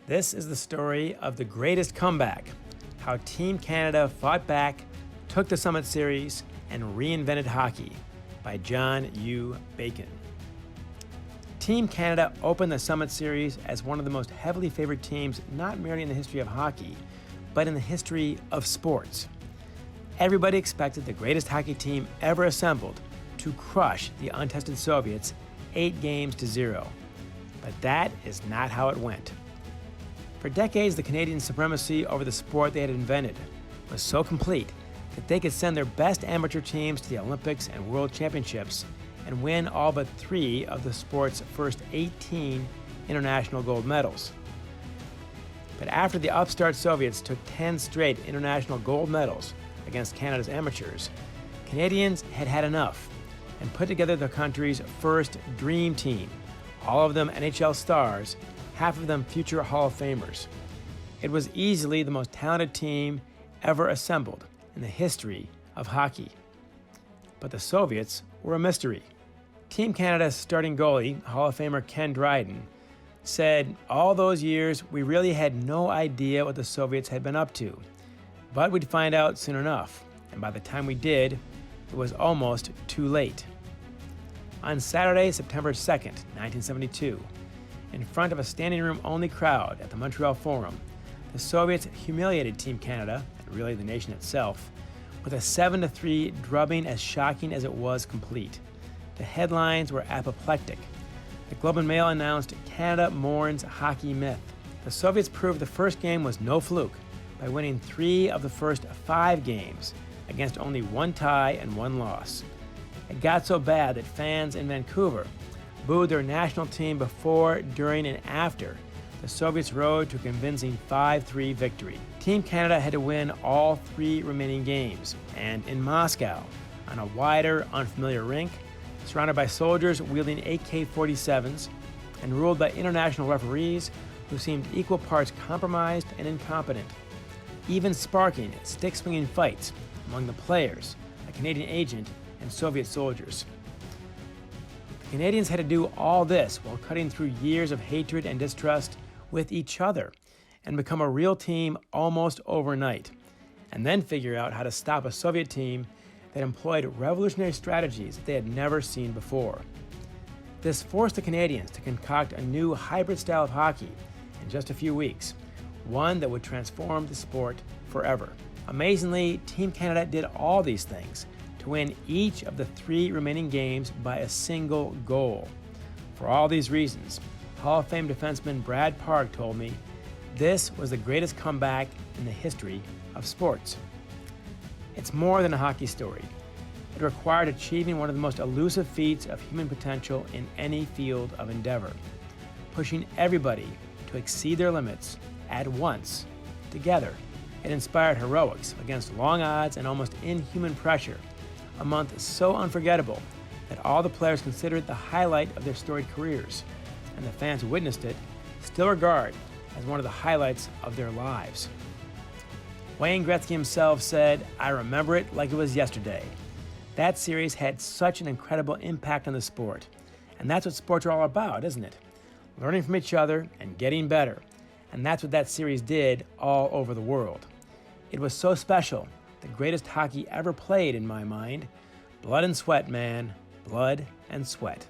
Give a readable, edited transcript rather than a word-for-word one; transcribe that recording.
This is the story of the greatest comeback, how Team Canada fought back, took the Summit Series, and reinvented hockey, by John U. Bacon. Team Canada opened the Summit Series as one of the most heavily favored teams not merely in the history of hockey, but in the history of sports. Everybody expected the greatest hockey team ever assembled to crush the untested Soviets 8-0. But that is not how it went. For decades, the Canadian supremacy over the sport they had invented was so complete that they could send their best amateur teams to the Olympics and World Championships and win all but 3 of the sport's first 18 international gold medals. But after the upstart Soviets took 10 straight international gold medals against Canada's amateurs, Canadians had had enough and put together the country's first dream team, all of them NHL stars, half of them future Hall of Famers. It was easily the most talented team ever assembled in the history of hockey. But the Soviets were a mystery. Team Canada's starting goalie, Hall of Famer Ken Dryden, said, "All those years, we really had no idea what the Soviets had been up to. But we'd find out soon enough, and by the time we did, it was almost too late." On Saturday, September 2nd, 1972, in front of a standing room only crowd at the Montreal Forum, the Soviets humiliated Team Canada, and really the nation itself, with a 7-3 drubbing as shocking as it was complete. The headlines were apoplectic. The Globe and Mail announced, "Canada mourns hockey myth." The Soviets proved the first game was no fluke by winning 3 of the first 5 games against only 1 tie and 1 loss. It got so bad that fans in Vancouver booed their national team before, during, and after the Soviets rode to a convincing 5-3 victory. Team Canada had to win all 3 remaining games, and in Moscow, on a wider, unfamiliar rink, surrounded by soldiers wielding AK-47s, and ruled by international referees who seemed equal parts compromised and incompetent, even sparking stick-swinging fights among the players, a Canadian agent, and Soviet soldiers. The Canadians had to do all this while cutting through years of hatred and distrust with each other and become a real team almost overnight, and then figure out how to stop a Soviet team that employed revolutionary strategies that they had never seen before. This forced the Canadians to concoct a new hybrid style of hockey in just a few weeks, one that would transform the sport forever. Amazingly, Team Canada did all these things to win each of the 3 remaining games by a single goal. For all these reasons, Hall of Fame defenseman Brad Park told me, "This was the greatest comeback in the history of sports." It's more than a hockey story. It required achieving one of the most elusive feats of human potential in any field of endeavor, pushing everybody to exceed their limits at once, together. It inspired heroics against long odds and almost inhuman pressure, a month so unforgettable that all the players considered it the highlight of their storied careers, and the fans who witnessed it still regard as one of the highlights of their lives. Wayne Gretzky himself said, "I remember it like it was yesterday." That series had such an incredible impact on the sport, and that's what sports are all about, isn't it? Learning from each other and getting better, and that's what that series did all over the world. It was so special, the greatest hockey ever played in my mind. Blood and sweat, man. Blood and sweat.